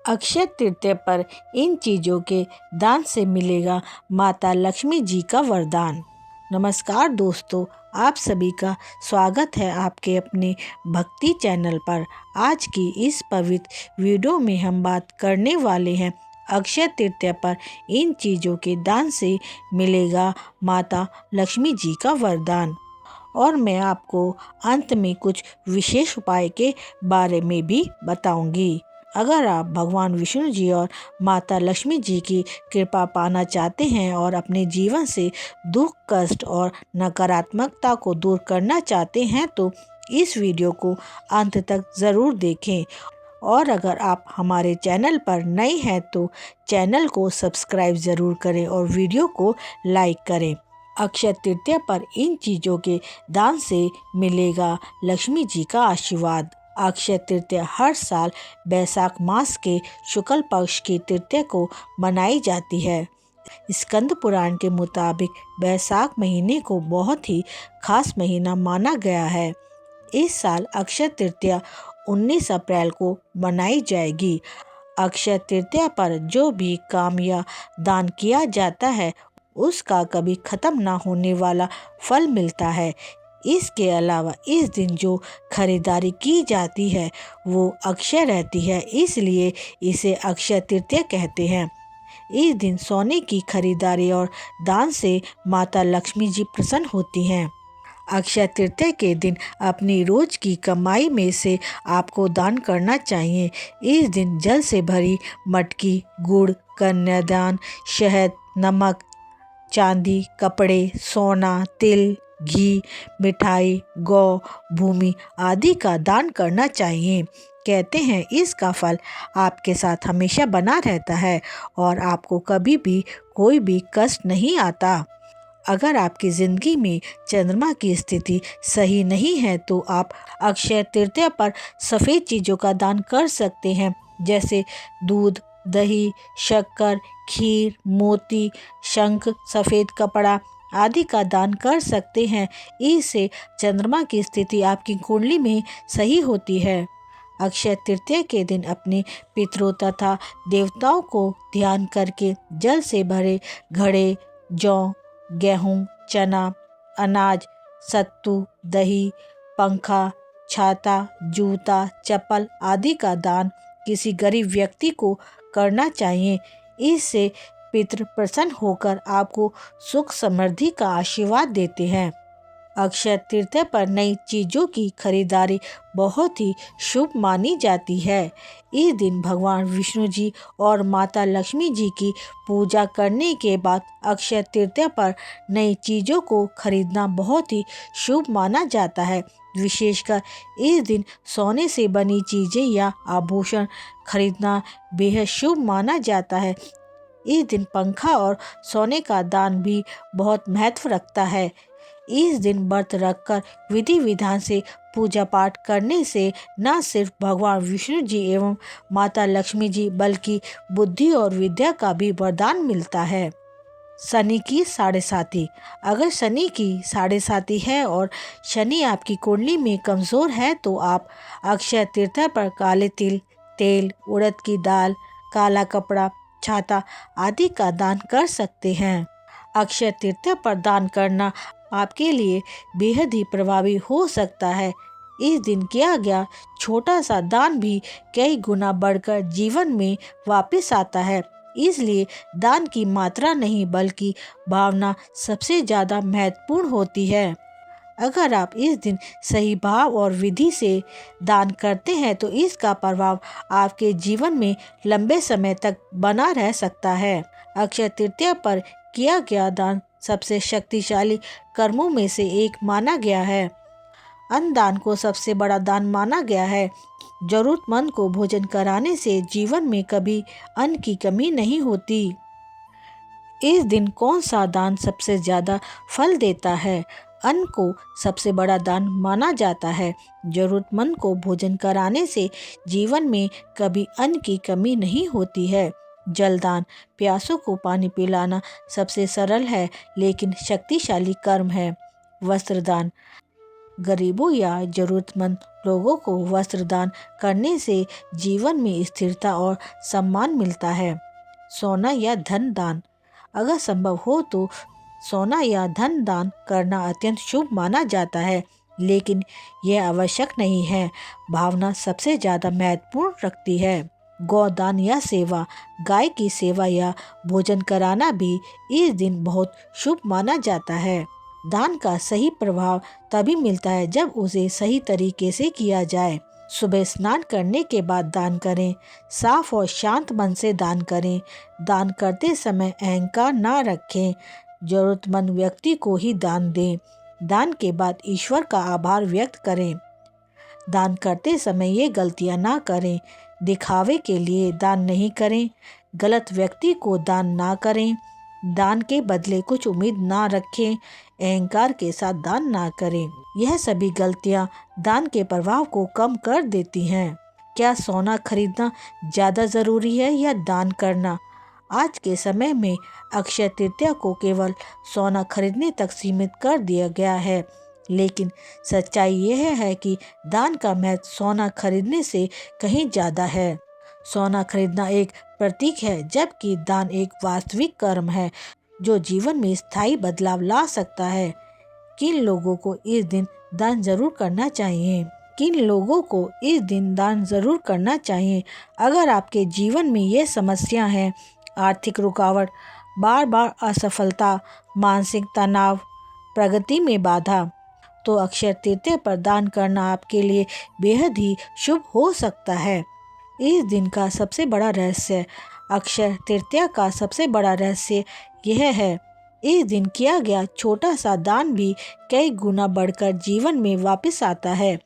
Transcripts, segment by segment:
अक्षय तृतीया पर इन चीज़ों के दान से मिलेगा माता लक्ष्मी जी का वरदान। नमस्कार दोस्तों, आप सभी का स्वागत है आपके अपने भक्ति चैनल पर। आज की इस पवित्र वीडियो में हम बात करने वाले हैं अक्षय तृतीया पर इन चीज़ों के दान से मिलेगा माता लक्ष्मी जी का वरदान। और मैं आपको अंत में कुछ विशेष उपाय के बारे में भी बताऊंगी। अगर आप भगवान विष्णु जी और माता लक्ष्मी जी की कृपा पाना चाहते हैं और अपने जीवन से दुख, कष्ट और नकारात्मकता को दूर करना चाहते हैं तो इस वीडियो को अंत तक ज़रूर देखें। और अगर आप हमारे चैनल पर नए हैं तो चैनल को सब्सक्राइब ज़रूर करें और वीडियो को लाइक करें। अक्षय तृतीया पर इन चीज़ों के दान से मिलेगा लक्ष्मी जी का आशीर्वाद। अक्षय तृतीया हर साल बैसाख मास के शुक्ल पक्ष की तृतीया को मनाई जाती है। स्कंद पुराण के मुताबिक बैसाख महीने को बहुत ही खास महीना माना गया है। इस साल अक्षय तृतीया 19 अप्रैल को मनाई जाएगी। अक्षय तृतीया पर जो भी काम या दान किया जाता है उसका कभी खत्म ना होने वाला फल मिलता है। इसके अलावा इस दिन जो खरीदारी की जाती है वो अक्षय रहती है, इसलिए इसे अक्षय तृतीया कहते हैं। इस दिन सोने की खरीदारी और दान से माता लक्ष्मी जी प्रसन्न होती हैं। अक्षय तृतीया के दिन अपनी रोज की कमाई में से आपको दान करना चाहिए। इस दिन जल से भरी मटकी, गुड़, कन्यादान, शहद, नमक, चांदी, कपड़े, सोना, तिल, घी, मिठाई, गौ, भूमि आदि का दान करना चाहिए। कहते हैं इसका फल आपके साथ हमेशा बना रहता है और आपको कभी भी कोई भी कष्ट नहीं आता। अगर आपकी ज़िंदगी में चंद्रमा की स्थिति सही नहीं है तो आप अक्षय तृतीया पर सफ़ेद चीज़ों का दान कर सकते हैं, जैसे दूध, दही, शक्कर, खीर, मोती, शंख, सफ़ेद कपड़ा आदि का दान कर सकते हैं। इससे चंद्रमा की स्थिति आपकी कुंडली में सही होती है। अक्षय तृतीया के दिन अपने पितरों तथा देवताओं को ध्यान करके जल से भरे घड़े, जौ, गेहूँ, चना, अनाज, सत्तू, दही, पंखा, छाता, जूता, चप्पल आदि का दान किसी गरीब व्यक्ति को करना चाहिए। इससे पितृ प्रसन्न होकर आपको सुख समृद्धि का आशीर्वाद देते हैं। अक्षय तृतीया पर नई चीज़ों की खरीदारी बहुत ही शुभ मानी जाती है। इस दिन भगवान विष्णु जी और माता लक्ष्मी जी की पूजा करने के बाद अक्षय तृतीया पर नई चीज़ों को खरीदना बहुत ही शुभ माना जाता है। विशेषकर इस दिन सोने से बनी चीज़ें या आभूषण खरीदना बेहद शुभ माना जाता है। इस दिन पंखा और सोने का दान भी बहुत महत्व रखता है। इस दिन व्रत रखकर विधि विधान से पूजा पाठ करने से न सिर्फ भगवान विष्णु जी एवं माता लक्ष्मी जी बल्कि बुद्धि और विद्या का भी वरदान मिलता है। शनि की साढ़े साती। अगर शनि की साढ़े साती है और शनि आपकी कुंडली में कमज़ोर है तो आप अक्षय तृतीया पर काले तिल, तेल, उड़द की दाल, काला कपड़ा, छाता आदि का दान कर सकते हैं। अक्षय तृतीया पर दान करना आपके लिए बेहद ही प्रभावी हो सकता है। इस दिन किया गया छोटा सा दान भी कई गुना बढ़कर जीवन में वापस आता है। इसलिए दान की मात्रा नहीं बल्कि भावना सबसे ज़्यादा महत्वपूर्ण होती है। अगर आप इस दिन सही भाव और विधि से दान करते हैं तो इसका प्रभाव आपके जीवन में लंबे समय तक बना रह सकता है। अक्षय तृतीया पर किया गया दान सबसे शक्तिशाली कर्मों में से एक माना गया है। अन्नदान को सबसे बड़ा दान माना गया है। जरूरतमंद को भोजन कराने से जीवन में कभी अन्न की कमी नहीं होती। इस दिन कौन सा दान सबसे ज़्यादा फल देता है? अन्न को सबसे बड़ा दान माना जाता है। जरूरतमंद को भोजन कराने से जीवन में कभी अन्न की कमी नहीं होती है। जलदान, प्यासों को पानी पिलाना सबसे सरल है लेकिन शक्तिशाली कर्म है। वस्त्रदान, गरीबों या जरूरतमंद लोगों को वस्त्र दान करने से जीवन में स्थिरता और सम्मान मिलता है। सोना या धन दान, अगर संभव हो तो सोना या धन दान करना अत्यंत शुभ माना जाता है, लेकिन यह आवश्यक नहीं है। भावना सबसे ज़्यादा महत्वपूर्ण रखती है। गौदान या सेवा, गाय की सेवा या भोजन कराना भी इस दिन बहुत शुभ माना जाता है। दान का सही प्रभाव तभी मिलता है जब उसे सही तरीके से किया जाए। सुबह स्नान करने के बाद दान करें। साफ और शांत मन से दान करें। दान करते समय अहंकार ना रखें। जरूरतमंद व्यक्ति को ही दान दें। दान के बाद ईश्वर का आभार व्यक्त करें। दान करते समय ये गलतियां ना करें। दिखावे के लिए दान नहीं करें। गलत व्यक्ति को दान ना करें। दान के बदले कुछ उम्मीद ना रखें। अहंकार के साथ दान ना करें। यह सभी गलतियां दान के प्रभाव को कम कर देती हैं। क्या सोना खरीदना ज़्यादा ज़रूरी है या दान करना? आज के समय में अक्षय तृतीया को केवल सोना खरीदने तक सीमित कर दिया गया है, लेकिन सच्चाई यह है कि दान का महत्व सोना खरीदने से कहीं ज़्यादा है। सोना खरीदना एक प्रतीक है, जबकि दान एक वास्तविक कर्म है जो जीवन में स्थायी बदलाव ला सकता है। किन लोगों को इस दिन दान जरूर करना चाहिए? किन लोगों को इस दिन दान जरूर करना चाहिए? अगर आपके जीवन में ये समस्या है, आर्थिक रुकावट, बार बार असफलता, मानसिक तनाव, प्रगति में बाधा, तो अक्षय तृतीया पर दान करना आपके लिए बेहद ही शुभ हो सकता है। इस दिन का सबसे बड़ा रहस्य, अक्षय तृतीया का सबसे बड़ा रहस्य यह है, इस दिन किया गया छोटा सा दान भी कई गुना बढ़कर जीवन में वापस आता है।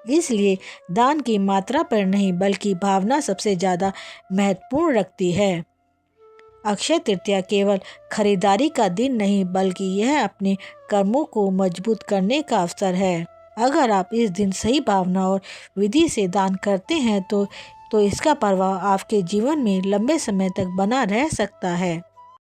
इसलिए दान की मात्रा पर नहीं बल्कि भावना सबसे ज़्यादा महत्वपूर्ण रखती है। अक्षय तृतीया केवल खरीदारी का दिन नहीं बल्कि यह अपने कर्मों को मजबूत करने का अवसर है। अगर आप इस दिन सही भावना और विधि से दान करते हैं तो इसका प्रभाव आपके जीवन में लंबे समय तक बना रह सकता है।